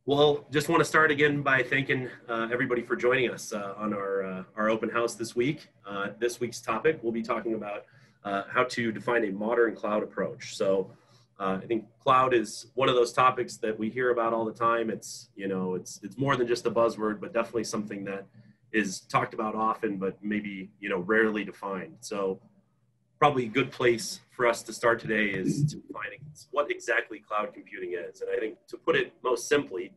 Well, just want to start again by thanking everybody for joining us on our open house this week. This week's topic, we'll be talking about how to define a modern cloud approach. So I think cloud is one of those topics that we hear about all the time. It's more than just a buzzword, but definitely something that is talked about often, but maybe rarely defined. So probably a good place for us to start today is to defining what exactly cloud computing is. And I think to put it most simply,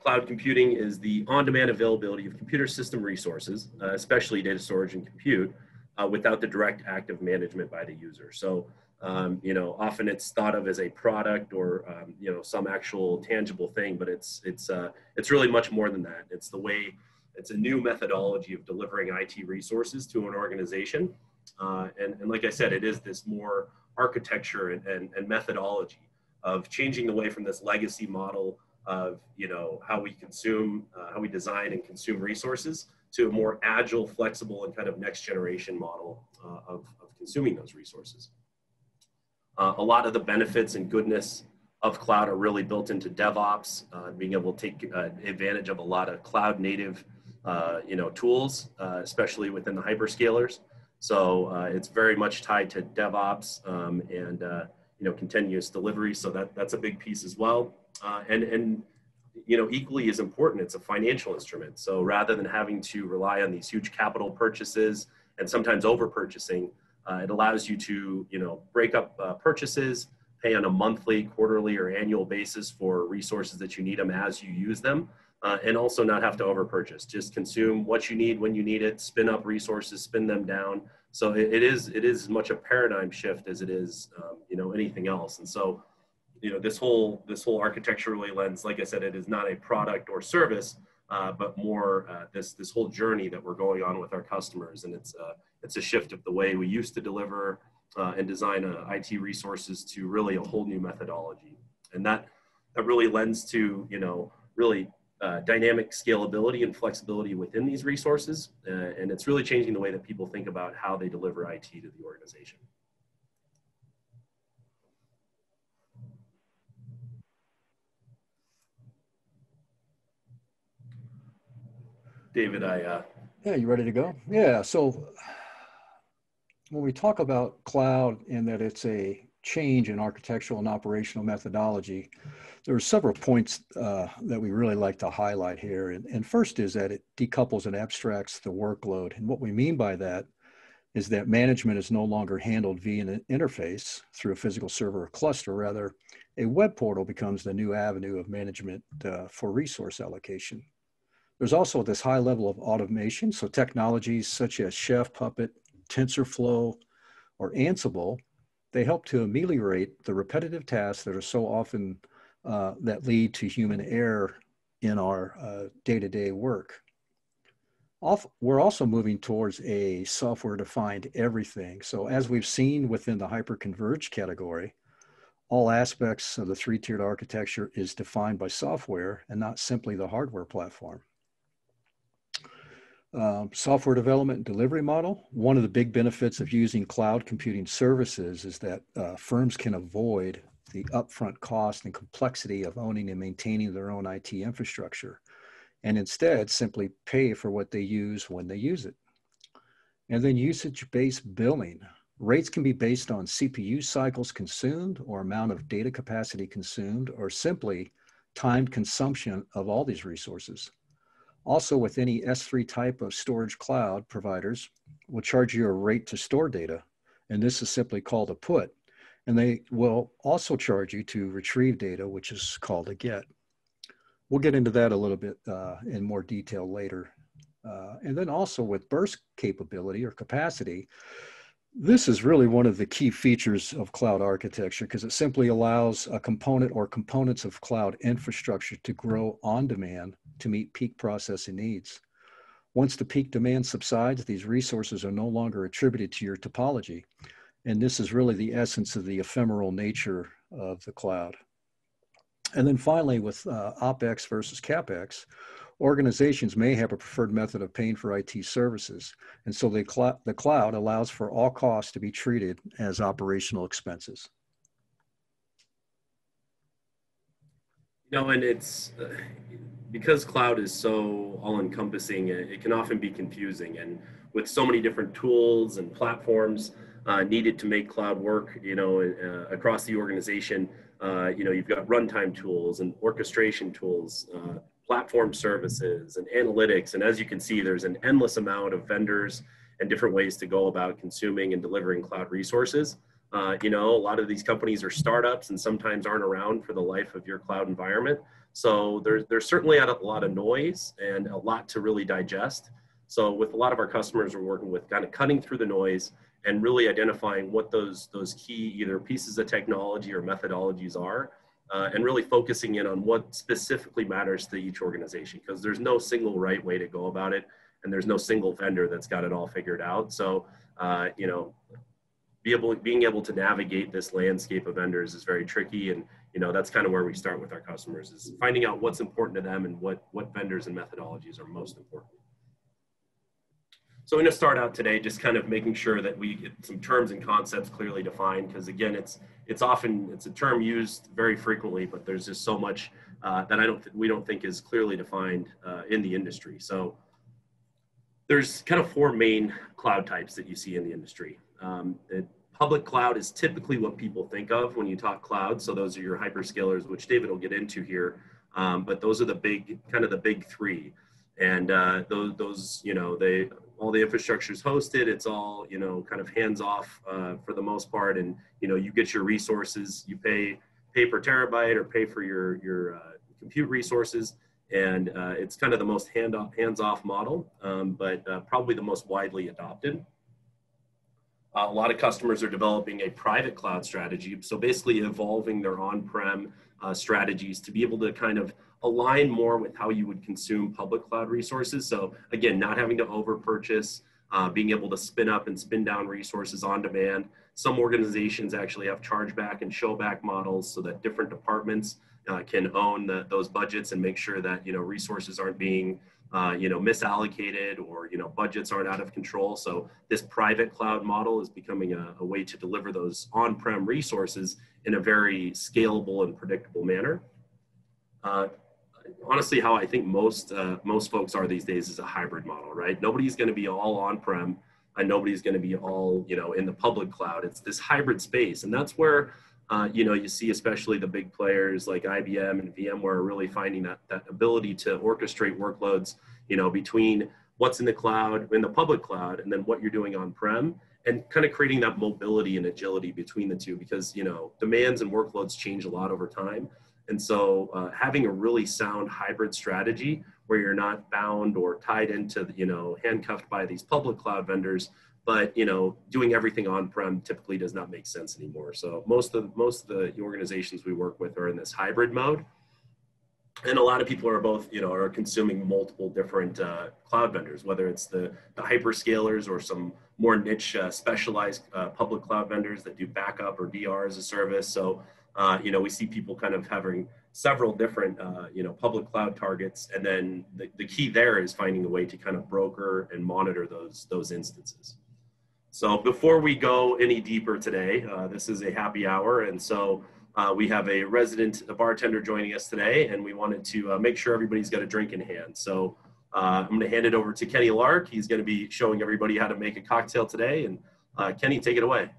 cloud computing is the on-demand availability of computer system resources, especially data storage and compute, without the direct active management by the user. So, often it's thought of as a product or some actual tangible thing, but it's really much more than that. It's a new methodology of delivering IT resources to an organization. And like I said, it is this more architecture and methodology of changing the way from this legacy model of how we design and consume resources to a more agile, flexible, and kind of next generation model of consuming those resources. A lot of the benefits and goodness of cloud are really built into DevOps, being able to take advantage of a lot of cloud native tools, especially within the hyperscalers. So it's very much tied to DevOps and continuous delivery. So that's a big piece as well. And equally as important, it's a financial instrument. So rather than having to rely on these huge capital purchases and sometimes over purchasing, it allows you to break up purchases, pay on a monthly, quarterly, or annual basis for resources that you need them as you use them. And also not have to over purchase, just consume what you need when you need it, spin up resources, spin them down. So it is as much a paradigm shift as it is, anything else. And so, this whole architecture really lends, like I said, it is not a product or service, but more this whole journey that we're going on with our customers. And it's a shift of the way we used to deliver and design IT resources to really a whole new methodology. And that really lends to, really dynamic scalability and flexibility within these resources. And it's really changing the way that people think about how they deliver IT to the organization. David, Yeah, you ready to go? Yeah, so when we talk about cloud and that it's a change in architectural and operational methodology, there are several points that we really like to highlight here. And first is that it decouples and abstracts the workload. And what we mean by that is that management is no longer handled via an interface through a physical server or cluster. Rather, a web portal becomes the new avenue of management for resource allocation. There's also this high level of automation. So technologies such as Chef, Puppet, TensorFlow, or Ansible, they help to ameliorate the repetitive tasks that are so often that lead to human error in our day-to-day work. We're also moving towards a software-defined everything. So as we've seen within the hyper-converged category, all aspects of the three-tiered architecture is defined by software and not simply the hardware platform. Software development and delivery model. One of the big benefits of using cloud computing services is that firms can avoid the upfront cost and complexity of owning and maintaining their own IT infrastructure, and instead simply pay for what they use when they use it. And then usage-based billing. Rates can be based on CPU cycles consumed or amount of data capacity consumed, or simply timed consumption of all these resources. Also, with any S3 type of storage cloud providers will charge you a rate to store data, and this is simply called a put. And they will also charge you to retrieve data, which is called a get. We'll get into that a little bit in more detail later. And then also with burst capability or capacity, this is really one of the key features of cloud architecture because it simply allows a component or components of cloud infrastructure to grow on demand to meet peak processing needs. Once the peak demand subsides, these resources are no longer attributed to your topology. And this is really the essence of the ephemeral nature of the cloud. And then finally, with OpEx versus CapEx, organizations may have a preferred method of paying for IT services. And so the cloud allows for all costs to be treated as operational expenses. No, and it's because cloud is so all-encompassing, it can often be confusing. And with so many different tools and platforms needed to make cloud work, across the organization, you've got runtime tools and orchestration tools, platform services and analytics. And as you can see, there's an endless amount of vendors and different ways to go about consuming and delivering cloud resources. A lot of these companies are startups and sometimes aren't around for the life of your cloud environment. So there's certainly a lot of noise and a lot to really digest. So with a lot of our customers, we're working with kind of cutting through the noise and really identifying what those key either pieces of technology or methodologies are, and really focusing in on what specifically matters to each organization, because there's no single right way to go about it, and there's no single vendor that's got it all figured out. So, being able to navigate this landscape of vendors is very tricky, and that's kind of where we start with our customers, is finding out what's important to them and what vendors and methodologies are most important. So I'm going to start out today just kind of making sure that we get some terms and concepts clearly defined, because again, it's a term used very frequently, but there's just so much that we don't think is clearly defined in the industry. So there's kind of four main cloud types that you see in the industry. The public cloud is typically what people think of when you talk cloud. So those are your hyperscalers, which David will get into here. But those are the big three. And those all the infrastructure is hosted. It's all, kind of hands off for the most part. And, you get your resources, you pay per terabyte or pay for your compute resources. And it's kind of the most hands-off model, but probably the most widely adopted. A lot of customers are developing a private cloud strategy. So basically evolving their on-prem strategies to be able to kind of align more with how you would consume public cloud resources. So again, not having to over-purchase, being able to spin up and spin down resources on demand. Some organizations actually have chargeback and showback models so that different departments can own those budgets and make sure that, resources aren't being misallocated, or, budgets aren't out of control. So this private cloud model is becoming a way to deliver those on-prem resources in a very scalable and predictable manner. Honestly, how I think most folks are these days is a hybrid model, right? Nobody's going to be all on-prem and nobody's going to be all, in the public cloud. It's this hybrid space. And that's where, you see especially the big players like IBM and VMware really finding that ability to orchestrate workloads, between what's in the cloud, in the public cloud, and then what you're doing on-prem, and kind of creating that mobility and agility between the two, because, demands and workloads change a lot over time. And so having a really sound hybrid strategy where you're not bound or tied into, handcuffed by these public cloud vendors, but, doing everything on-prem typically does not make sense anymore. So most of the organizations we work with are in this hybrid mode. And a lot of people are both, are consuming multiple different cloud vendors, whether it's the hyperscalers or some more niche specialized public cloud vendors that do backup or DR as a service. So, we see people kind of having several different, public cloud targets. And then the key there is finding a way to kind of broker and monitor those instances. So before we go any deeper today, this is a happy hour. And so we have a bartender joining us today, and we wanted to make sure everybody's got a drink in hand. So I'm going to hand it over to Kenny Lark. He's going to be showing everybody how to make a cocktail today. And Kenny, take it away.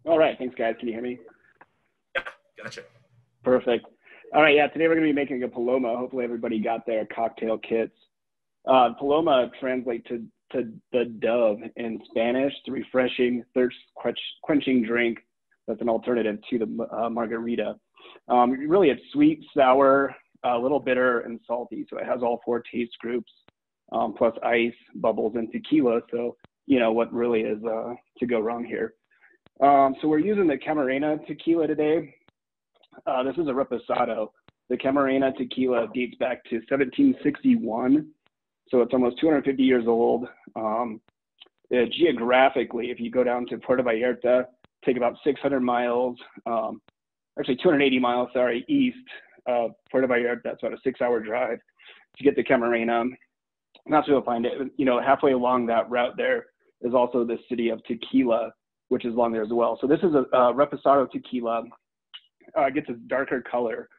All right. Thanks, guys. Can you hear me? Yeah, gotcha. Perfect. All right. Yeah, today we're going to be making a Paloma. Hopefully everybody got their cocktail kits. Paloma translates to the dove in Spanish, the refreshing, thirst-quenching drink that's an alternative to the margarita. Really, it's sweet, sour, a little bitter, and salty. So it has all four taste groups, plus ice, bubbles, and tequila. So, what really is to go wrong here. So we're using the Camarena tequila today. This is a Reposado. The Camarena tequila dates back to 1761. So it's almost 250 years old. Geographically, if you go down to Puerto Vallarta, take about 600 miles, actually 280 miles, east of Puerto Vallarta. That's about a 6-hour drive to get to Camarena. And that's where you'll find it. Halfway along that route there is also the city of Tequila, which is along there as well. So this is a Reposado tequila. gets a darker color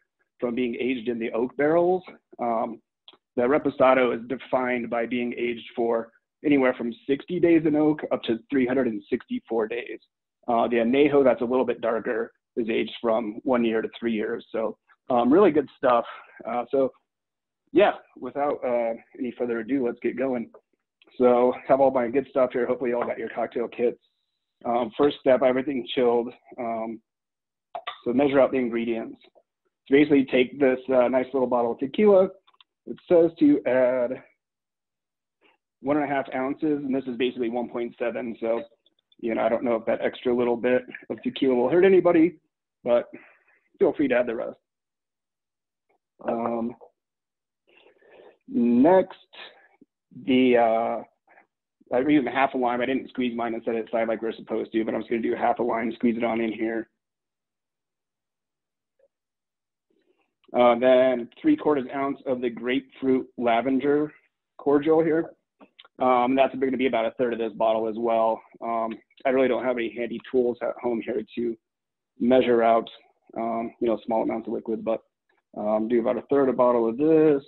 from being aged in the oak barrels. The Reposado is defined by being aged for anywhere from 60 days in oak up to 364 days. The Añejo, that's a little bit darker, is aged from 1 year to 3 years. So really good stuff. So yeah, without any further ado, let's get going. So have all my good stuff here. Hopefully you all got your cocktail kits. First step, everything chilled. So measure out the ingredients. So basically take this nice little bottle of tequila. It says to add 1.5 ounces, and this is basically 1.7. So, you know, I don't know if that extra little bit of tequila will hurt anybody, but feel free to add the rest. Next, I'm using half a lime. I didn't squeeze mine and set it aside like we're supposed to, but I'm just going to do half a lime, squeeze it on in here. Then 3/4 ounce of the grapefruit lavender cordial here. That's going to be about 1/3 of this bottle as well. I really don't have any handy tools at home here to measure out, you know, small amounts of liquid, but do about 1/3 a bottle of this.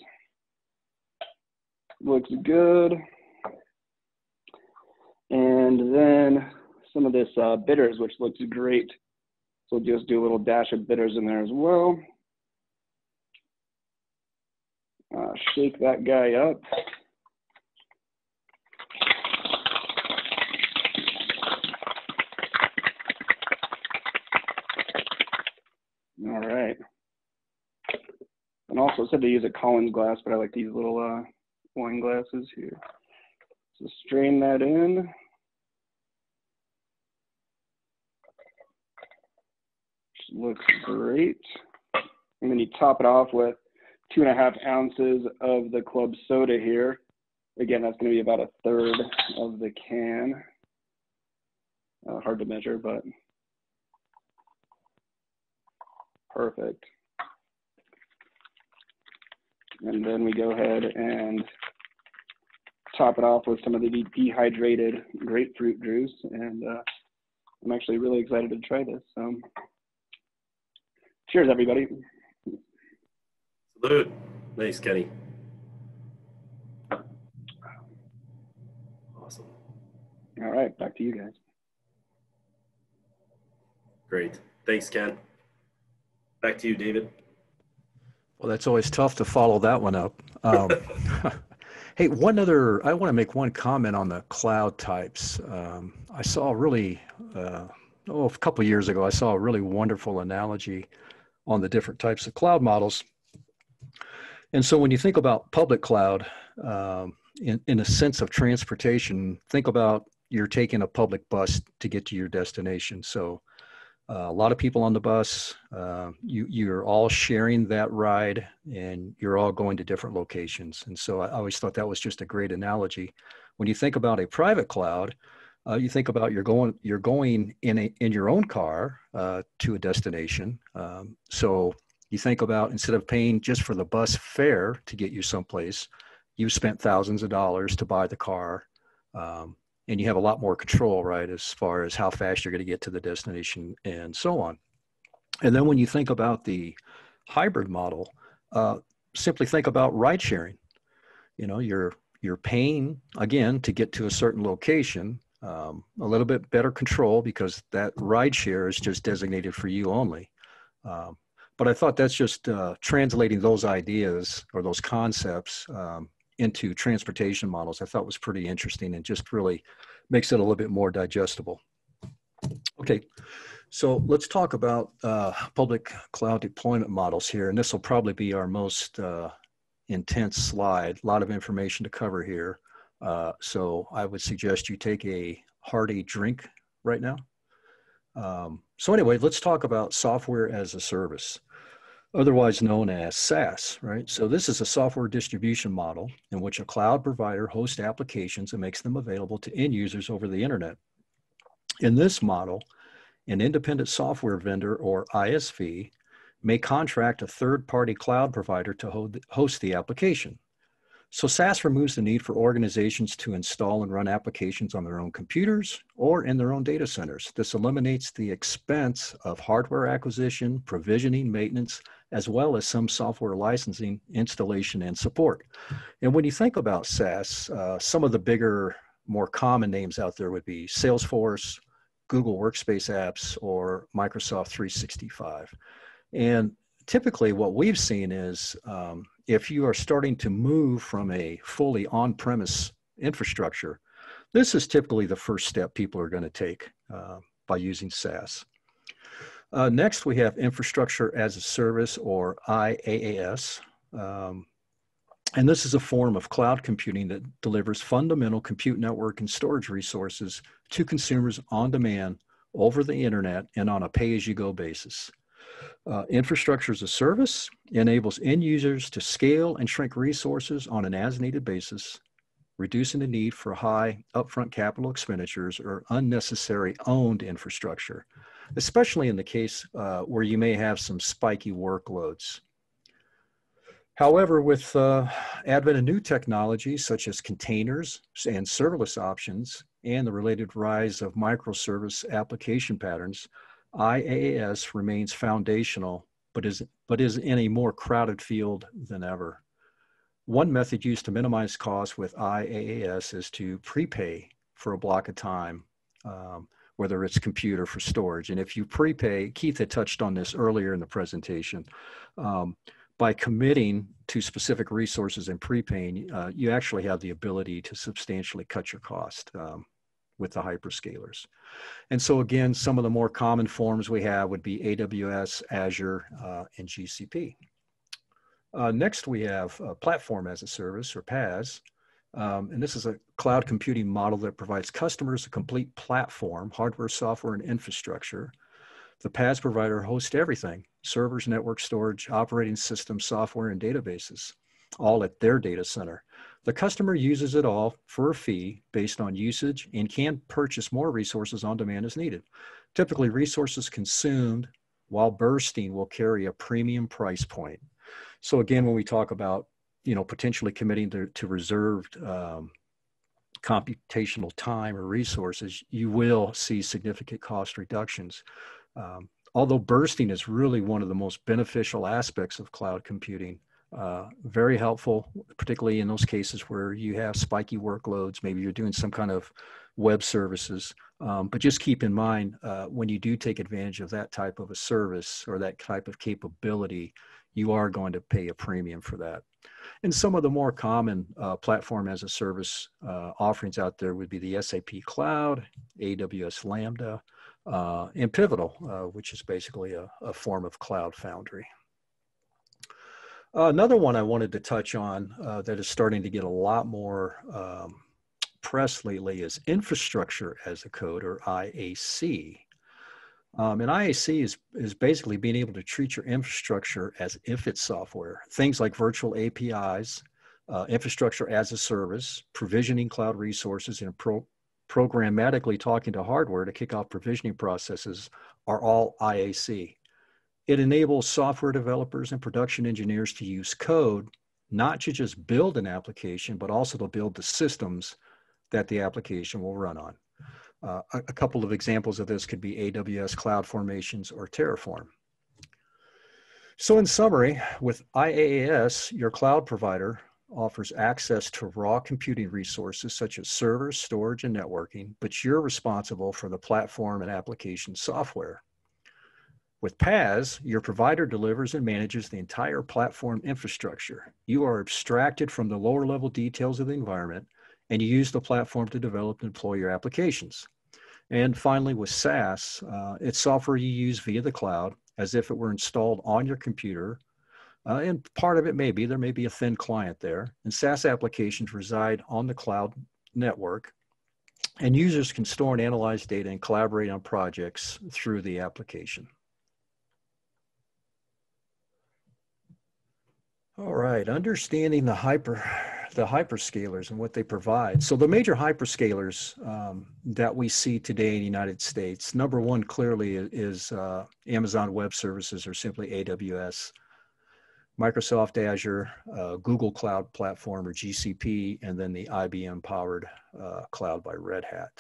Looks good. And then some of this bitters, which looks great. So just do a little dash of bitters in there as well. Shake that guy up. All right. And also said to use a Collins glass, but I like these little wine glasses here. So strain that in. Looks great. And then you top it off with 2.5 ounces of the club soda here. Again, that's going to be about 1/3 of the can. Hard to measure, but perfect. And then we go ahead and top it off with some of the dehydrated grapefruit juice. And I'm actually really excited to try this. Cheers, everybody. Salute. Nice, Kenny. Awesome. All right, back to you guys. Great. Thanks, Ken. Back to you, David. Well, that's always tough to follow that one up. Hey, I want to make one comment on the cloud types. I saw a couple of years ago, I saw a really wonderful analogy on the different types of cloud models. And so when you think about public cloud, in a sense of transportation, think about you're taking a public bus to get to your destination. So a lot of people on the bus, you're all sharing that ride and you're all going to different locations. And so I always thought that was just a great analogy. When you think about a private cloud, you think about you're going in your own car to a destination. So you think about, instead of paying just for the bus fare to get you someplace, you spent thousands of dollars to buy the car. And you have a lot more control, right, as far as how fast you're going to get to the destination and so on. And then when you think about the hybrid model, simply think about ride sharing. You know, you're paying, again, to get to a certain location, a little bit better control because that ride share is just designated for you only. But I thought that's just translating those ideas or those concepts into transportation models. I thought was pretty interesting and just really makes it a little bit more digestible. Okay, so let's talk about public cloud deployment models here. And this will probably be our most intense slide, a lot of information to cover here. So I would suggest you take a hearty drink right now. So anyway, let's talk about software as a service, otherwise known as SaaS, right? So this is a software distribution model in which a cloud provider hosts applications and makes them available to end users over the internet. In this model, an independent software vendor or ISV may contract a third-party cloud provider to host the application. So SaaS removes the need for organizations to install and run applications on their own computers or in their own data centers. This eliminates the expense of hardware acquisition, provisioning, maintenance, as well as some software licensing, installation, and support. And when you think about SaaS, some of the bigger, more common names out there would be Salesforce, Google Workspace apps, or Microsoft 365. And typically what we've seen is if you are starting to move from a fully on-premise infrastructure, this is typically the first step people are going to take by using SaaS. Next, we have infrastructure as a service, or IaaS. And this is a form of cloud computing that delivers fundamental compute network and storage resources to consumers on demand over the internet and on a pay-as-you-go basis. Infrastructure as a service enables end users to scale and shrink resources on an as-needed basis, reducing the need for high upfront capital expenditures or unnecessary owned infrastructure, especially in the case where you may have some spiky workloads. However, with advent of new technologies such as containers and serverless options and the related rise of microservice application patterns, IaaS remains foundational, but is in a more crowded field than ever. One method used to minimize costs with IaaS is to prepay for a block of time, whether it's compute for storage. And if you prepay, Keith had touched on this earlier in the presentation, by committing to specific resources and prepaying, you actually have the ability to substantially cut your cost with the hyperscalers. And so again, some of the more common forms we have would be AWS, Azure, and GCP. Next, we have Platform as a Service, or PaaS. And this is a cloud computing model that provides customers a complete platform, hardware, software, and infrastructure. The PaaS provider hosts everything: servers, network storage, operating systems, software, and databases, all at their data center. The customer uses it all for a fee based on usage and can purchase more resources on demand as needed. Typically, resources consumed while bursting will carry a premium price point. So again, when we talk about, potentially committing to reserved computational time or resources, you will see significant cost reductions. Although bursting is really one of the most beneficial aspects of cloud computing, very helpful, particularly in those cases where you have spiky workloads. Maybe you're doing some kind of web services, but just keep in mind when you do take advantage of that type of a service or that type of capability, you are going to pay a premium for that. And some of the more common platform as a service offerings out there would be the SAP Cloud, AWS Lambda, and Pivotal, which is basically a form of Cloud Foundry. Another one I wanted to touch on that is starting to get a lot more press lately is Infrastructure as a Code, or IAC. And IAC is basically being able to treat your infrastructure as if it's software. Things like virtual APIs, infrastructure as a service, provisioning cloud resources, and programmatically talking to hardware to kick off provisioning processes are all IAC. It enables software developers and production engineers to use code, not to just build an application, but also to build the systems that the application will run on. A couple of examples of this could be AWS Cloud Formations or Terraform. So in summary, with IaaS, your cloud provider offers access to raw computing resources such as servers, storage, and networking, but you're responsible for the platform and application software. With PaaS, your provider delivers and manages the entire platform infrastructure. You are abstracted from the lower level details of the environment, and you use the platform to develop and deploy your applications. And finally, with SaaS, it's software you use via the cloud as if it were installed on your computer. And part of it there may be a thin client there. And SaaS applications reside on the cloud network, and users can store and analyze data and collaborate on projects through the application. All right, understanding the hyperscalers and what they provide. So the major hyperscalers that we see today in the United States, number one clearly is Amazon Web Services, or simply AWS. Microsoft Azure, Google Cloud Platform or GCP, and then the IBM powered cloud by Red Hat.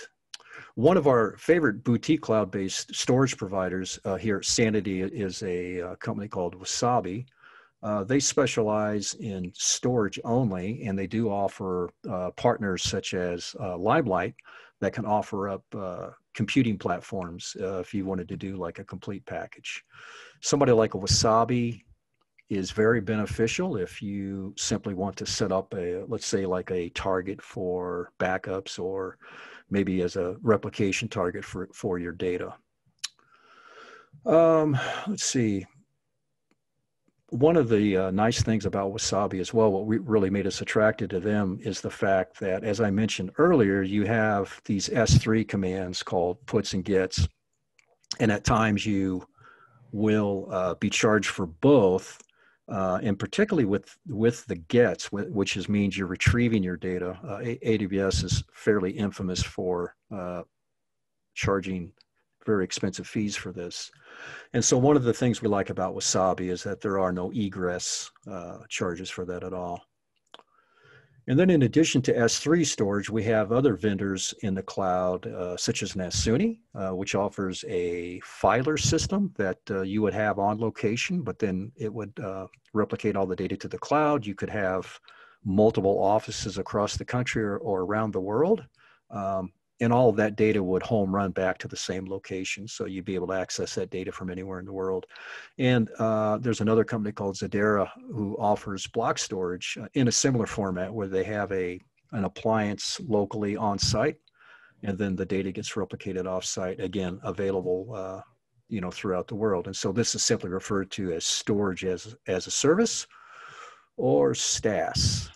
One of our favorite boutique cloud-based storage providers here at Sanity is a company called Wasabi. They specialize in storage only, and they do offer partners such as Limelight that can offer up computing platforms if you wanted to do like a complete package. Somebody like a Wasabi is very beneficial if you simply want to set up a, let's say like a target for backups or maybe as a replication target for your data. Let's see. One of the nice things about Wasabi as well, what really made us attracted to them is the fact that, as I mentioned earlier, you have these S3 commands called puts and gets, and at times you will be charged for both, and particularly with the gets, which means you're retrieving your data. AWS is fairly infamous for charging very expensive fees for this. And so one of the things we like about Wasabi is that there are no egress charges for that at all. And then in addition to S3 storage, we have other vendors in the cloud, such as Nasuni, which offers a filer system that you would have on location, but then it would replicate all the data to the cloud. You could have multiple offices across the country or around the world. And all of that data would home run back to the same location. So you'd be able to access that data from anywhere in the world. And there's another company called Zadera who offers block storage in a similar format where they have an appliance locally on site, and then the data gets replicated off site, again, available throughout the world. And so this is simply referred to as storage as a service, or STaaS.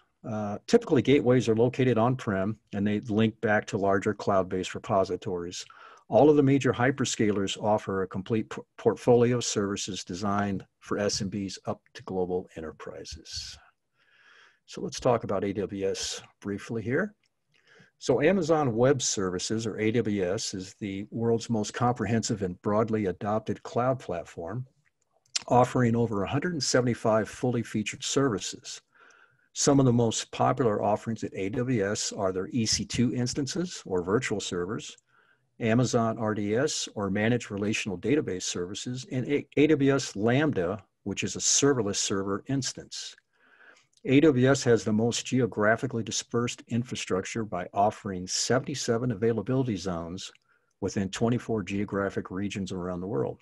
Typically, gateways are located on-prem, and they link back to larger cloud-based repositories. All of the major hyperscalers offer a complete portfolio of services designed for SMBs up to global enterprises. So let's talk about AWS briefly here. So Amazon Web Services, or AWS, is the world's most comprehensive and broadly adopted cloud platform, offering over 175 fully featured services. Some of the most popular offerings at AWS are their EC2 instances or virtual servers, Amazon RDS or managed relational database services, and AWS Lambda, which is a serverless server instance. AWS has the most geographically dispersed infrastructure by offering 77 availability zones within 24 geographic regions around the world.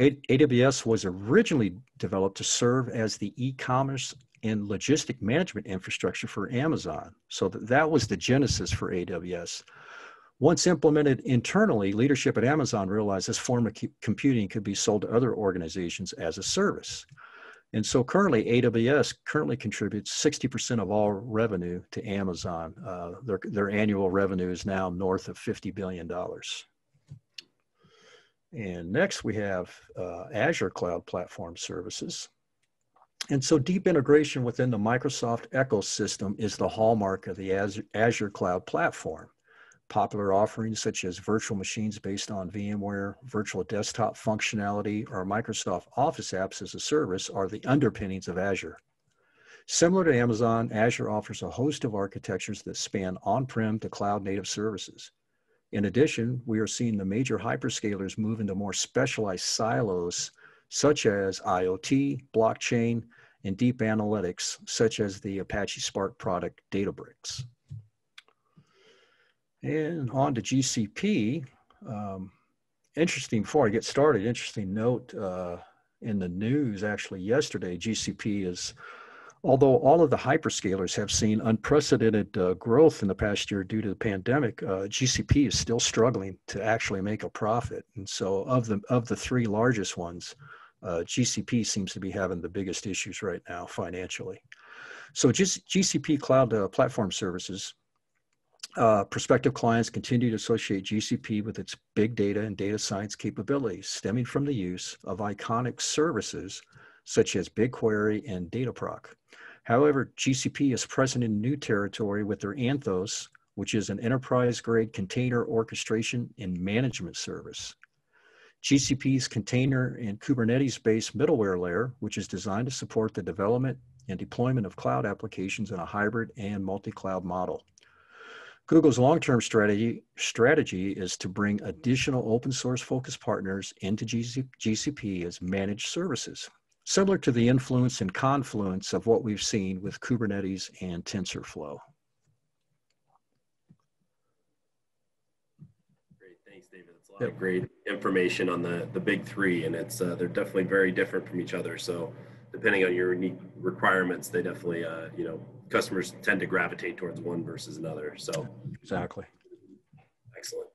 AWS was originally developed to serve as the e-commerce and logistic management infrastructure for Amazon. So that was the genesis for AWS. Once implemented internally, leadership at Amazon realized this form of computing could be sold to other organizations as a service. And so currently, AWS currently contributes 60% of all revenue to Amazon. Their annual revenue is now north of $50 billion. And next we have Azure Cloud Platform Services. And so deep integration within the Microsoft ecosystem is the hallmark of the Azure Cloud Platform. Popular offerings such as virtual machines based on VMware, virtual desktop functionality, or Microsoft Office apps as a service are the underpinnings of Azure. Similar to Amazon, Azure offers a host of architectures that span on-prem to cloud-native services. In addition, we are seeing the major hyperscalers move into more specialized silos such as IoT, blockchain, and deep analytics, such as the Apache Spark product Databricks. And on to GCP. Interesting, before I get started, interesting note in the news actually yesterday, GCP is, although all of the hyperscalers have seen unprecedented growth in the past year due to the pandemic, GCP is still struggling to actually make a profit. And so of the three largest ones, GCP seems to be having the biggest issues right now financially. So GCP Cloud Platform Services, prospective clients continue to associate GCP with its big data and data science capabilities stemming from the use of iconic services such as BigQuery and Dataproc. However, GCP is present in new territory with their Anthos, which is an enterprise-grade container orchestration and management service. GCP's container and Kubernetes-based middleware layer, which is designed to support the development and deployment of cloud applications in a hybrid and multi-cloud model. Google's long-term strategy is to bring additional open source focused partners into GCP as managed services, similar to the influence and confluence of what we've seen with Kubernetes and TensorFlow. Great, thanks, David. It's a lot of great information on the big three, and it's they're definitely very different from each other. So depending on your unique requirements, they definitely, customers tend to gravitate towards one versus another. So exactly. Excellent.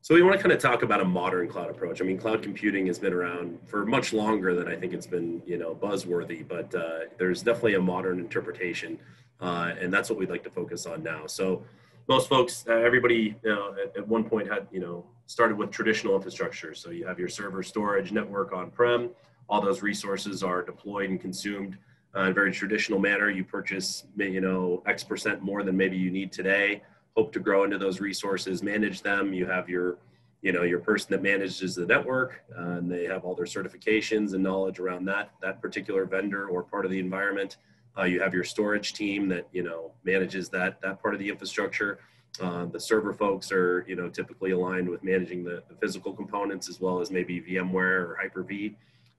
So we want to kind of talk about a modern cloud approach. I mean, cloud computing has been around for much longer than I think it's been, buzzworthy, but there's definitely a modern interpretation, and that's what we'd like to focus on now. So most folks, everybody, at one point had, started with traditional infrastructure. So you have your server, storage, network on-prem. All those resources are deployed and consumed in a very traditional manner. You purchase, X percent more than maybe you need today, hope to grow into those resources, manage them. You have your person that manages the network, and they have all their certifications and knowledge around that particular vendor or part of the environment. You have your storage team that, manages that part of the infrastructure. The server folks are, typically aligned with managing the physical components, as well as maybe VMware or Hyper-V.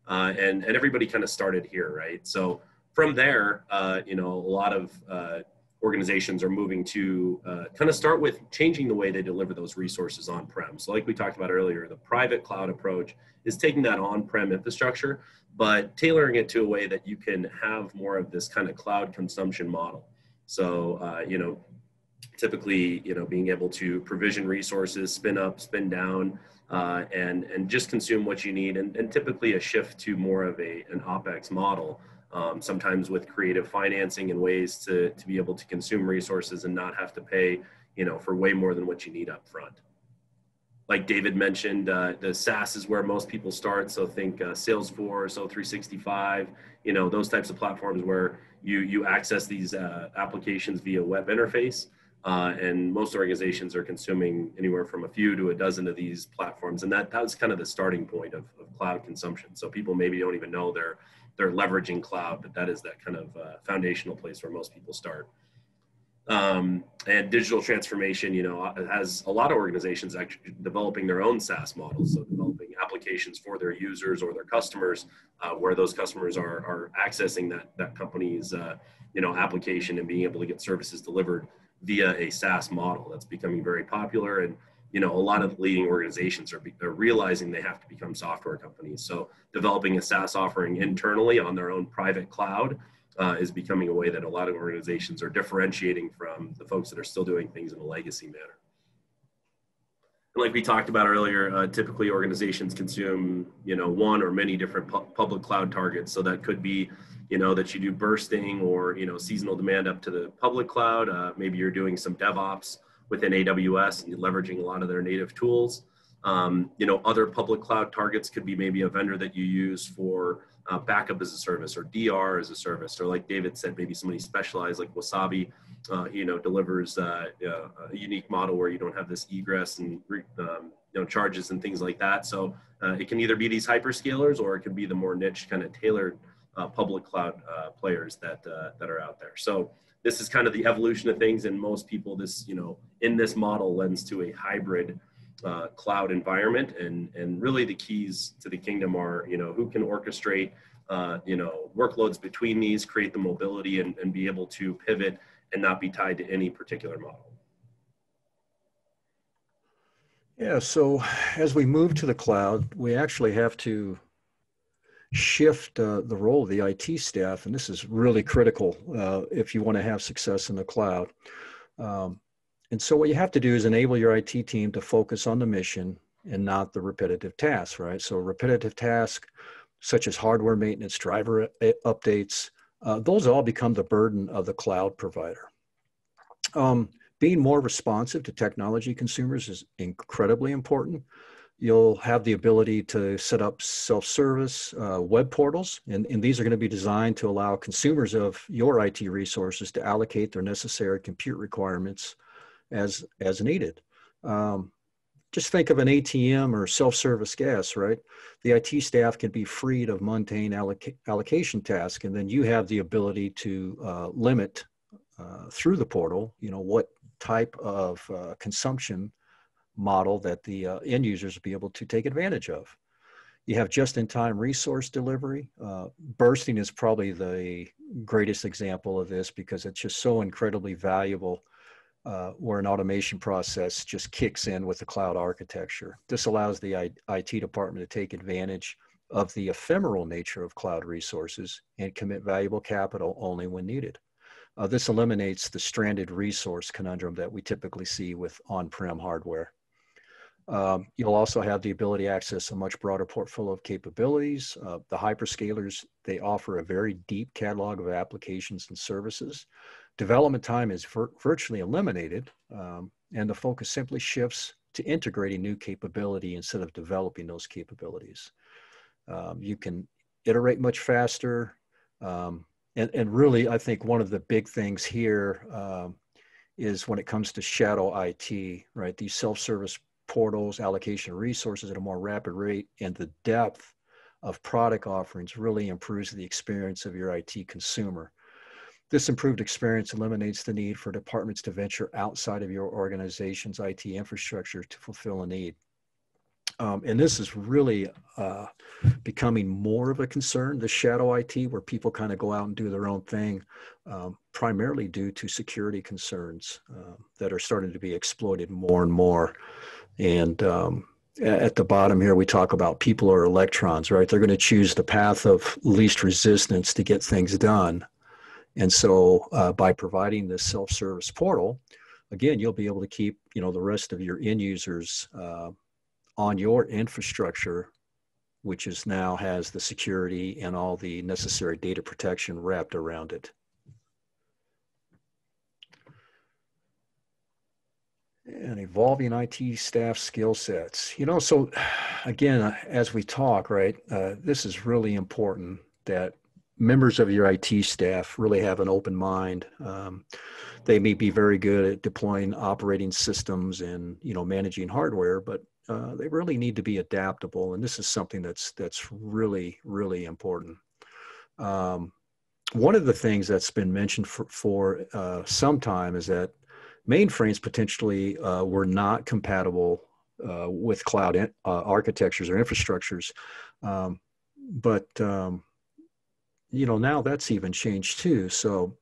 And everybody kind of started here, right? So from there, a lot of organizations are moving to kind of start with changing the way they deliver those resources on-prem. So like we talked about earlier, the private cloud approach is taking that on-prem infrastructure, but tailoring it to a way that you can have more of this kind of cloud consumption model. So, typically, being able to provision resources, spin up, spin down, and just consume what you need, and typically a shift to more of an OpEx model, sometimes with creative financing and ways to be able to consume resources and not have to pay, for way more than what you need up front. Like David mentioned, the SaaS is where most people start. So think Salesforce, O365, those types of platforms where you access these applications via web interface. And most organizations are consuming anywhere from a few to a dozen of these platforms. And that was kind of the starting point of cloud consumption. So people maybe don't even know they're leveraging cloud, but that is that kind of foundational place where most people start. And digital transformation, has a lot of organizations actually developing their own SaaS models. So developing applications for their users or their customers, where those customers are accessing that company's, application and being able to get services delivered via a SaaS model. That's becoming very popular. And, a lot of leading organizations are realizing they have to become software companies. So developing a SaaS offering internally on their own private cloud is becoming a way that a lot of organizations are differentiating from the folks that are still doing things in a legacy manner. And like we talked about earlier, typically organizations consume, one or many different public cloud targets. So that could be, that you do bursting or, seasonal demand up to the public cloud. Maybe you're doing some DevOps within AWS and you're leveraging a lot of their native tools. Other public cloud targets could be maybe a vendor that you use for backup as a service or DR as a service, or like David said, maybe somebody specialized like Wasabi, delivers a unique model where you don't have this egress and charges and things like that. So it can either be these hyperscalers or it could be the more niche kind of tailored public cloud players that are out there. So this is kind of the evolution of things, and most people, in this model lends to a hybrid cloud environment, and really the keys to the kingdom are, who can orchestrate, workloads between these, create the mobility, and be able to pivot and not be tied to any particular model. Yeah, so as we move to the cloud, we actually have to shift the role of the IT staff, and this is really critical if you want to have success in the cloud. And so what you have to do is enable your IT team to focus on the mission and not the repetitive tasks, right? So repetitive tasks such as hardware maintenance, driver updates, those all become the burden of the cloud provider. Being more responsive to technology consumers is incredibly important. You'll have the ability to set up self-service web portals, and these are going to be designed to allow consumers of your IT resources to allocate their necessary compute requirements as needed. just think of an ATM or self-service gas, right? The IT staff can be freed of mundane allocation tasks, and then you have the ability to limit through the portal, what type of consumption model that the end users will be able to take advantage of. You have just-in-time resource delivery. Bursting is probably the greatest example of this because it's just so incredibly valuable where an automation process just kicks in with the cloud architecture. This allows the IT department to take advantage of the ephemeral nature of cloud resources and commit valuable capital only when needed. This eliminates the stranded resource conundrum that we typically see with on-prem hardware. You'll also have the ability to access a much broader portfolio of capabilities. The hyperscalers, they offer a very deep catalog of applications and services. Development time is virtually eliminated, and the focus simply shifts to integrating new capability instead of developing those capabilities. You can iterate much faster, and really, I think one of the big things here is when it comes to shadow IT, right? These self-service portals, allocation of resources at a more rapid rate, and the depth of product offerings really improves the experience of your IT consumer. This improved experience eliminates the need for departments to venture outside of your organization's IT infrastructure to fulfill a need. And this is really becoming more of a concern, the shadow IT, where people kind of go out and do their own thing, primarily due to security concerns that are starting to be exploited more and more. And at the bottom here, we talk about people or electrons, right? They're going to choose the path of least resistance to get things done. And so by providing this self-service portal, again, you'll be able to keep, the rest of your end users on your infrastructure, which is now has the security and all the necessary data protection wrapped around it. And evolving IT staff skill sets. So again, as we talk, right, this is really important that members of your IT staff really have an open mind. They may be very good at deploying operating systems and, managing hardware, but they really need to be adaptable. And this is something that's really, really important. One of the things that's been mentioned for some time is that mainframes potentially were not compatible with cloud architectures or infrastructures. But now that's even changed too. So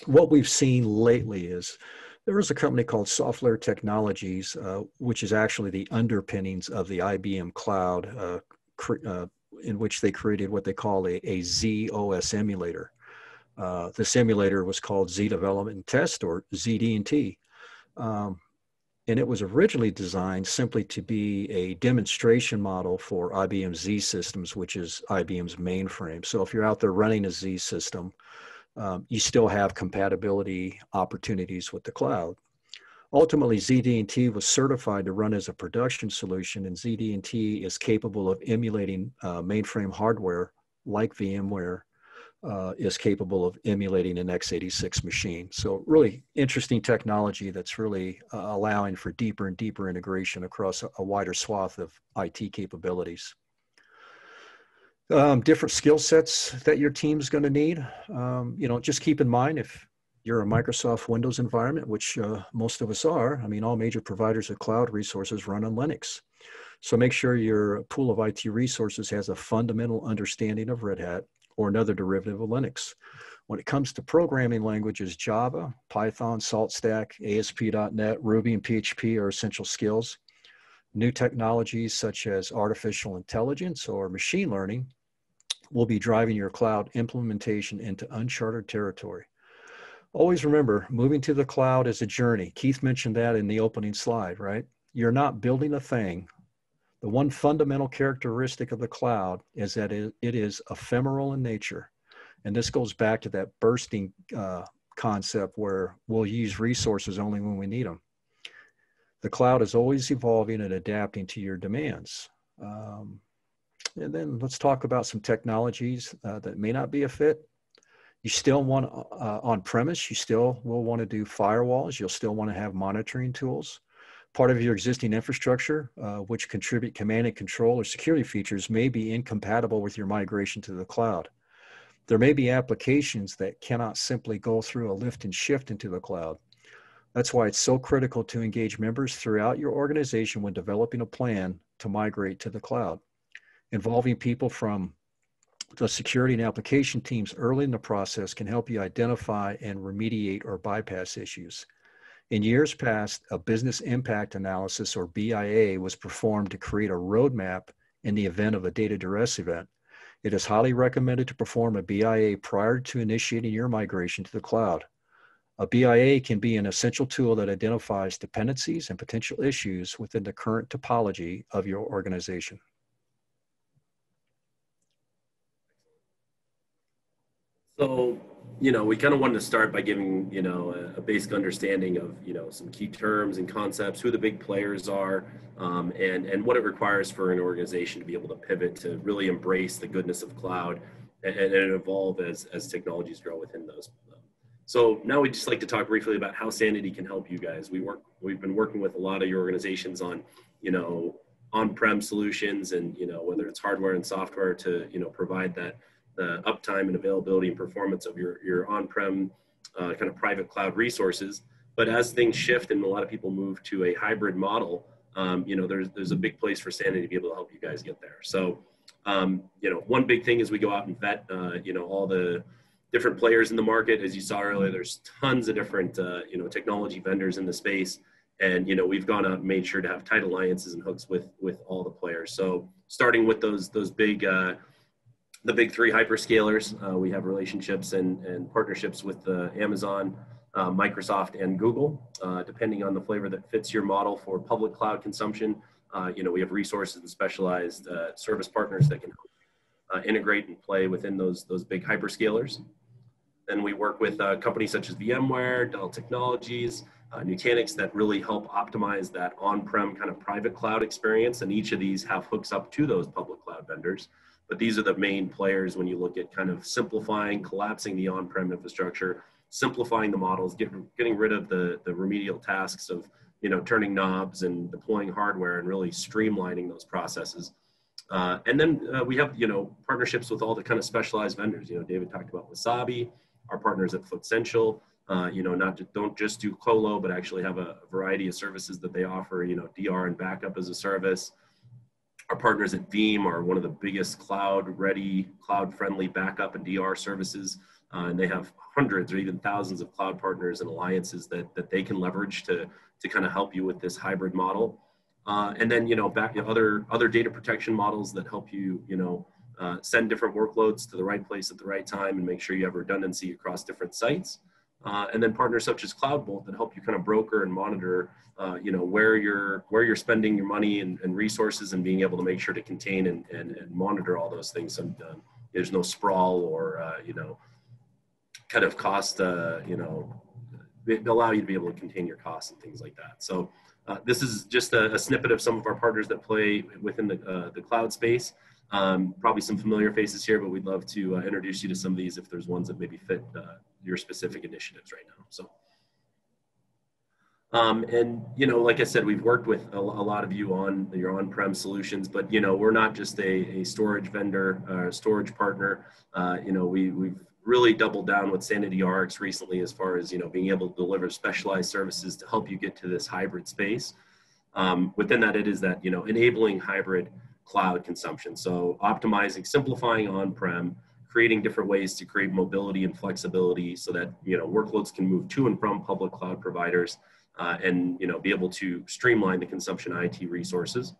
what we've seen lately is there was a company called Software Technologies, which is actually the underpinnings of the IBM cloud, in which they created what they call a Z-OS emulator. The simulator was called Z Development and Test, or ZD&T. And it was originally designed simply to be a demonstration model for IBM Z systems, which is IBM's mainframe. So if you're out there running a Z system, you still have compatibility opportunities with the cloud. Ultimately, ZD&T was certified to run as a production solution, and ZD&T is capable of emulating mainframe hardware like VMware is capable of emulating an x86 machine. So really interesting technology that's really allowing for deeper and deeper integration across a wider swath of IT capabilities. Different skill sets that your team's going to need. Just keep in mind, if you're a Microsoft Windows environment, which most of us are, all major providers of cloud resources run on Linux. So make sure your pool of IT resources has a fundamental understanding of Red Hat or another derivative of Linux. When it comes to programming languages, Java, Python, SaltStack, ASP.NET, Ruby, and PHP are essential skills. New technologies such as artificial intelligence or machine learning will be driving your cloud implementation into uncharted territory. Always remember, moving to the cloud is a journey. Keith mentioned that in the opening slide, right? You're not building a thing. The one fundamental characteristic of the cloud is that it is ephemeral in nature. And this goes back to that bursting concept where we'll use resources only when we need them. The cloud is always evolving and adapting to your demands. And then let's talk about some technologies that may not be a fit. You still want on-premise, you still will want to do firewalls. You'll still want to have monitoring tools. Part of your existing infrastructure, which contribute command and control or security features, may be incompatible with your migration to the cloud. There may be applications that cannot simply go through a lift and shift into the cloud. That's why it's so critical to engage members throughout your organization when developing a plan to migrate to the cloud. Involving people from the security and application teams early in the process can help you identify and remediate or bypass issues. In years past, a business impact analysis, or BIA, was performed to create a roadmap in the event of a data duress event. It is highly recommended to perform a BIA prior to initiating your migration to the cloud. A BIA can be an essential tool that identifies dependencies and potential issues within the current topology of your organization. So, we kind of wanted to start by giving, a basic understanding of, some key terms and concepts, who the big players are, and what it requires for an organization to be able to pivot to really embrace the goodness of cloud and evolve as technologies grow within those. So now we'd just like to talk briefly about how Sanity can help you guys. We've been working with a lot of your organizations on, on-prem solutions and, whether it's hardware and software to, provide that the uptime and availability and performance of your on-prem kind of private cloud resources. But as things shift and a lot of people move to a hybrid model, there's a big place for Sanity to be able to help you guys get there. So, one big thing is we go out and vet, all the different players in the market. As you saw earlier, there's tons of different, technology vendors in the space. And, we've gone out and made sure to have tight alliances and hooks with all the players. So starting with those big, the big three hyperscalers, we have relationships and partnerships with Amazon, Microsoft, and Google, depending on the flavor that fits your model for public cloud consumption. We have resources and specialized service partners that can integrate and play within those big hyperscalers. Then we work with companies such as VMware, Dell Technologies, Nutanix that really help optimize that on-prem kind of private cloud experience. And each of these have hooks up to those public cloud vendors. But these are the main players when you look at kind of simplifying, collapsing the on-prem infrastructure, simplifying the models, getting rid of the remedial tasks of, turning knobs and deploying hardware and really streamlining those processes. And then we have, partnerships with all the kind of specialized vendors. David talked about Wasabi, our partners at Footcentral, don't just do colo, but actually have a variety of services that they offer, DR and backup as a service. Our partners at Veeam are one of the biggest cloud-ready, cloud-friendly backup and DR services. And they have hundreds or even thousands of cloud partners and alliances that they can leverage to kind of help you with this hybrid model. And then, other data protection models that help you, send different workloads to the right place at the right time and make sure you have redundancy across different sites. And then partners such as CloudBolt that help you kind of broker and monitor, where you're spending your money and resources and being able to make sure to contain and monitor all those things. So there's no sprawl or, kind of cost, allow you to be able to contain your costs and things like that. So this is just a snippet of some of our partners that play within the cloud space. Probably some familiar faces here, but we'd love to introduce you to some of these if there's ones that maybe fit your specific initiatives right now. So, and like I said, we've worked with a lot of you on your on-prem solutions, but we're not just a storage vendor or a storage partner. We've really doubled down with SanityRx recently as far as being able to deliver specialized services to help you get to this hybrid space. Within that, it is that enabling hybrid cloud consumption. So optimizing, simplifying on-prem, creating different ways to create mobility and flexibility so that workloads can move to and from public cloud providers and be able to streamline the consumption of IT resources.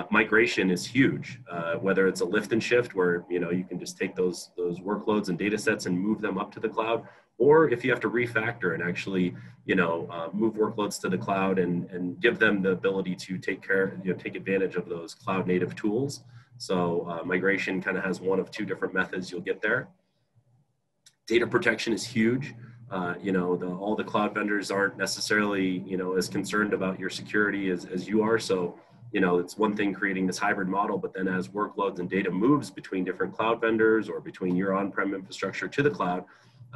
Migration is huge, whether it's a lift and shift where you can just take those workloads and data sets and move them up to the cloud, or if you have to refactor and actually move workloads to the cloud and give them the ability to take advantage of those cloud native tools. So migration kind of has one of two different methods you'll get there. Data protection is huge. All the cloud vendors aren't necessarily as concerned about your security as you are. So it's one thing creating this hybrid model, but then as workloads and data moves between different cloud vendors or between your on-prem infrastructure to the cloud,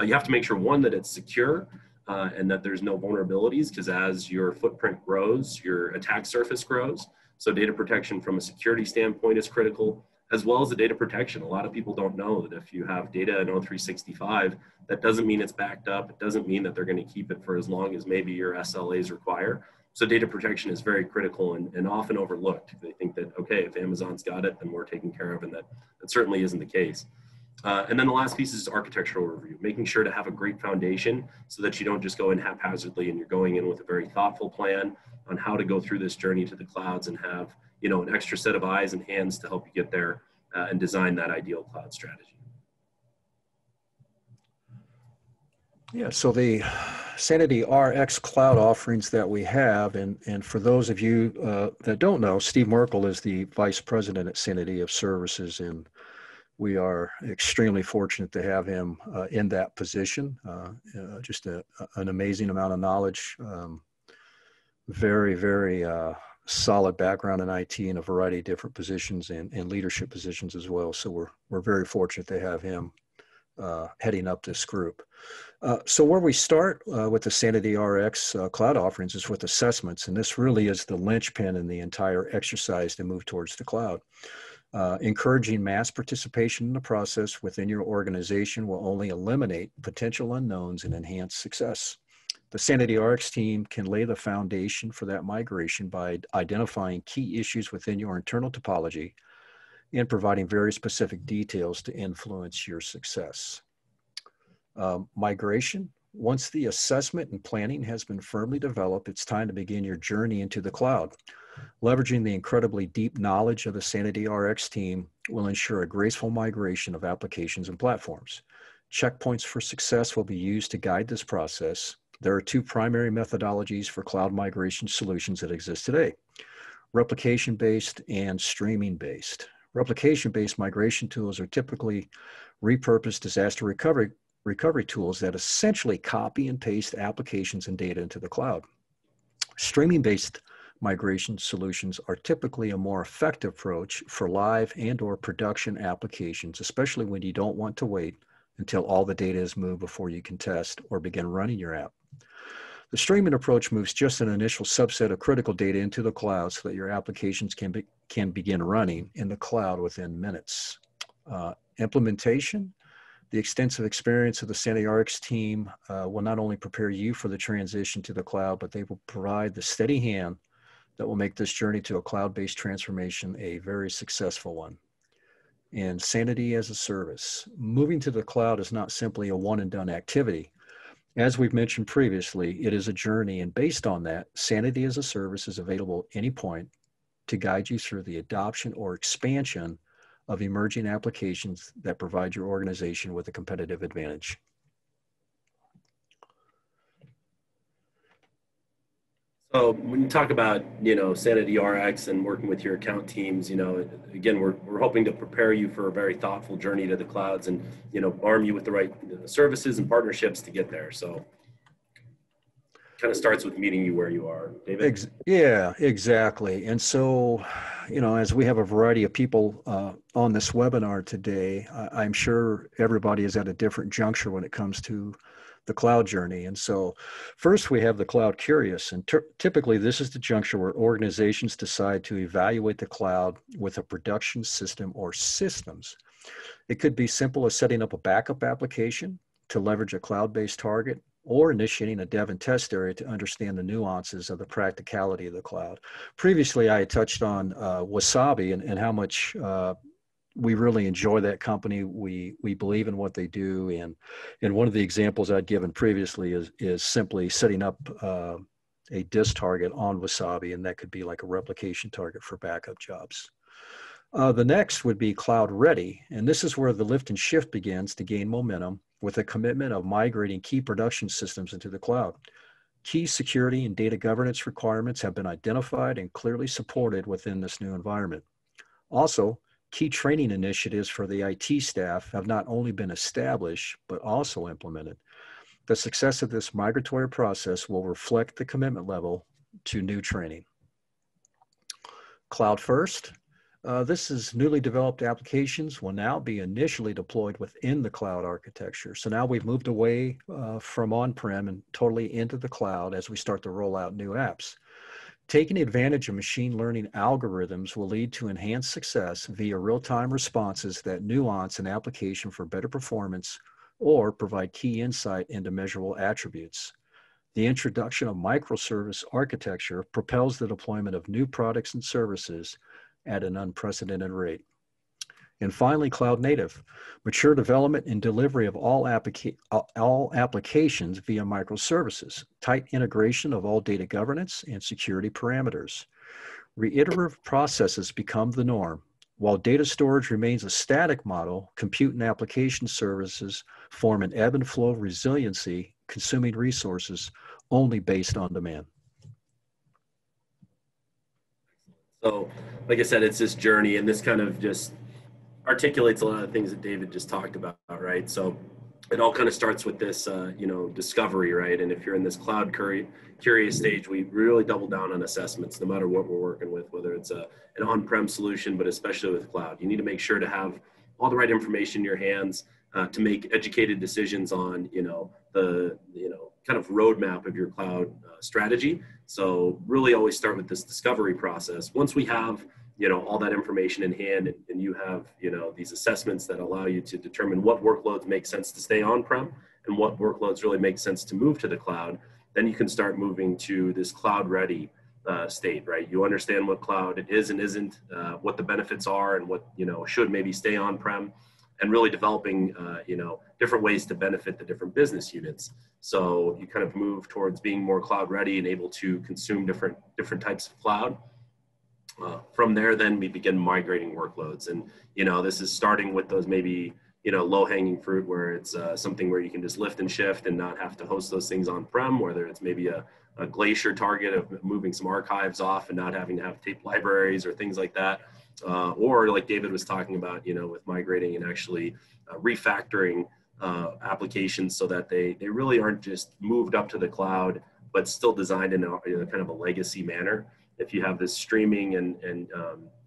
you have to make sure, one, that it's secure, and that there's no vulnerabilities, because as your footprint grows, your attack surface grows. So data protection from a security standpoint is critical, as well as the data protection. A lot of people don't know that if you have data in O365, that doesn't mean it's backed up. It doesn't mean that they're going to keep it for as long as maybe your SLAs require. So data protection is very critical and often overlooked. They think that, okay, if Amazon's got it, then we're taken care of, and that certainly isn't the case. And then the last piece is architectural review, making sure to have a great foundation so that you don't just go in haphazardly, and you're going in with a very thoughtful plan on how to go through this journey to the clouds and have, you know, an extra set of eyes and hands to help you get there and design that ideal cloud strategy. Yeah, so the SanityRx cloud offerings that we have, and for those of you that don't know, Steve Merkel is the Vice President at Sanity of Services, and we are extremely fortunate to have him in that position. Just an amazing amount of knowledge, very, very solid background in IT in a variety of different positions and leadership positions as well. So we're very fortunate to have him heading up this group. So where we start with the SanityRx cloud offerings is with assessments, and this really is the linchpin in the entire exercise to move towards the cloud. Encouraging mass participation in the process within your organization will only eliminate potential unknowns and enhance success. The SanityRx team can lay the foundation for that migration by identifying key issues within your internal topology and providing very specific details to influence your success. Migration. Once the assessment and planning has been firmly developed, it's time to begin your journey into the cloud. Leveraging the incredibly deep knowledge of the SanityRx team will ensure a graceful migration of applications and platforms. Checkpoints for success will be used to guide this process. There are two primary methodologies for cloud migration solutions that exist today: replication-based and streaming-based. Replication-based migration tools are typically repurposed disaster recovery tools that essentially copy and paste applications and data into the cloud. Streaming-based migration solutions are typically a more effective approach for live and/or production applications, especially when you don't want to wait until all the data is moved before you can test or begin running your app. The streaming approach moves just an initial subset of critical data into the cloud so that your applications can begin running in the cloud within minutes. Implementation. The extensive experience of the SanityRx team will not only prepare you for the transition to the cloud, but they will provide the steady hand that will make this journey to a cloud-based transformation a very successful one. And Sanity as a service. Moving to the cloud is not simply a one-and-done activity. As we've mentioned previously, it is a journey, and based on that, Sanity as a service is available at any point to guide you through the adoption or expansion of emerging applications that provide your organization with a competitive advantage. So when you talk about, you know, SanityRx and working with your account teams, you know, again, we're hoping to prepare you for a very thoughtful journey to the clouds and, you know, arm you with the right services and partnerships to get there. So kind of starts with meeting you where you are, David. Yeah, exactly. And so, you know, as we have a variety of people on this webinar today, I'm sure everybody is at a different juncture when it comes to the cloud journey. And so first we have the cloud curious, and typically this is the juncture where organizations decide to evaluate the cloud with a production system or systems. It could be simple as setting up a backup application to leverage a cloud-based target, or initiating a dev and test area to understand the nuances of the practicality of the cloud. Previously, I had touched on Wasabi and how much we really enjoy that company. We believe in what they do. And one of the examples I'd given previously is simply setting up a disk target on Wasabi, and that could be like a replication target for backup jobs. The next would be cloud ready. And this is where the lift and shift begins to gain momentum with a commitment of migrating key production systems into the cloud. Key security and data governance requirements have been identified and clearly supported within this new environment. Also, key training initiatives for the IT staff have not only been established, but also implemented. The success of this migratory process will reflect the commitment level to new training. Cloud first. This is newly developed applications will now be initially deployed within the cloud architecture. So now we've moved away from on-prem and totally into the cloud as we start to roll out new apps. Taking advantage of machine learning algorithms will lead to enhanced success via real-time responses that nuance an application for better performance or provide key insight into measurable attributes. The introduction of microservice architecture propels the deployment of new products and services at an unprecedented rate. And finally, cloud native, mature development and delivery of all applications via microservices, tight integration of all data governance and security parameters. Reiterative processes become the norm. While data storage remains a static model, compute and application services form an ebb and flow resiliency, consuming resources only based on demand. So, like I said, it's this journey, and this kind of just articulates a lot of things that David just talked about, right? So it all kind of starts with this, discovery, right? And if you're in this cloud curious stage, we really double down on assessments, no matter what we're working with, whether it's an on-prem solution, but especially with cloud. You need to make sure to have all the right information in your hands to make educated decisions on, the kind of roadmap of your cloud strategy. So really always start with this discovery process. Once we have all that information in hand, and you have, these assessments that allow you to determine what workloads make sense to stay on-prem and what workloads really make sense to move to the cloud, then you can start moving to this cloud-ready state, right? You understand what cloud it is and isn't, what the benefits are, and what, should maybe stay on-prem, and really developing, different ways to benefit the different business units. So you kind of move towards being more cloud-ready and able to consume different types of cloud. From there, then we begin migrating workloads. And, this is starting with those maybe, low-hanging fruit, where it's something where you can just lift and shift and not have to host those things on-prem, whether it's maybe a Glacier target of moving some archives off and not having to have tape libraries or things like that. Or like David was talking about, with migrating and actually refactoring applications so that they really aren't just moved up to the cloud, but still designed in a kind of a legacy manner. If you have this streaming and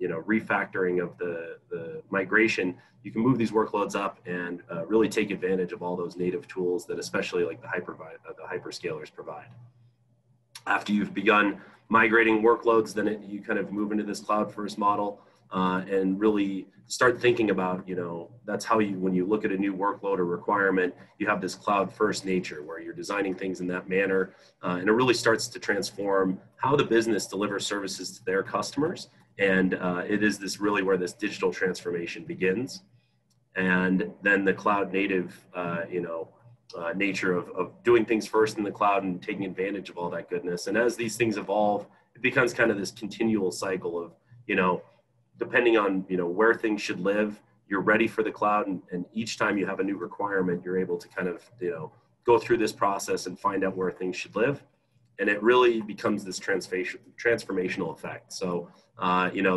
refactoring of the migration, you can move these workloads up and really take advantage of all those native tools that especially like the hyperscalers provide. After you've begun migrating workloads, then you kind of move into this cloud first model and really start thinking about, that's how when you look at a new workload or requirement, you have this cloud first nature where you're designing things in that manner. And it really starts to transform how the business delivers services to their customers. And it is this really where this digital transformation begins. And then the cloud native, nature of doing things first in the cloud and taking advantage of all that goodness. And as these things evolve, it becomes kind of this continual cycle of, depending on, where things should live, you're ready for the cloud. And each time you have a new requirement, you're able to kind of, go through this process and find out where things should live. And it really becomes this transformational effect. So,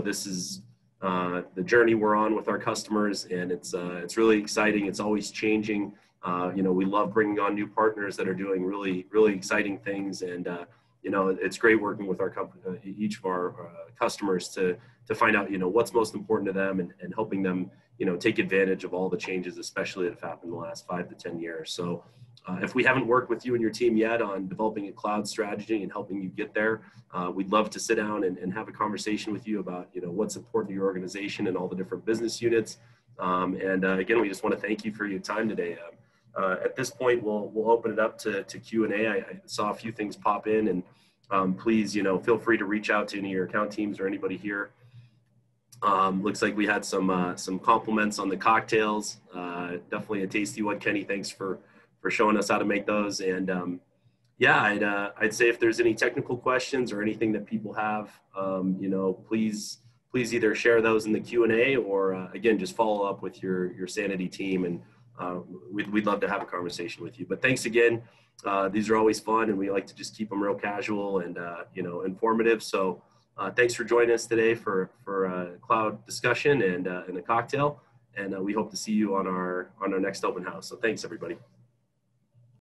this is the journey we're on with our customers, and it's really exciting. It's always changing. We love bringing on new partners that are doing really, really exciting things. And, it's great working with our company, each of our customers to find out, what's most important to them and helping them, take advantage of all the changes, especially that have happened in the last 5 to 10 years. So if we haven't worked with you and your team yet on developing a cloud strategy and helping you get there, we'd love to sit down and have a conversation with you about, what's important to your organization and all the different business units. Again, we just want to thank you for your time today. At this point, we'll open it up to Q&A. I saw a few things pop in, and please, feel free to reach out to any of your account teams or anybody here. Looks like we had some compliments on the cocktails. Definitely a tasty one. Kenny, thanks for showing us how to make those. And I'd say if there's any technical questions or anything that people have, please either share those in the Q&A or again, just follow up with your Sanity team, and we'd love to have a conversation with you. But thanks again. These are always fun, and we like to just keep them real casual and informative. So thanks for joining us today for a cloud discussion and a cocktail. And we hope to see you on our next open house. So thanks, everybody.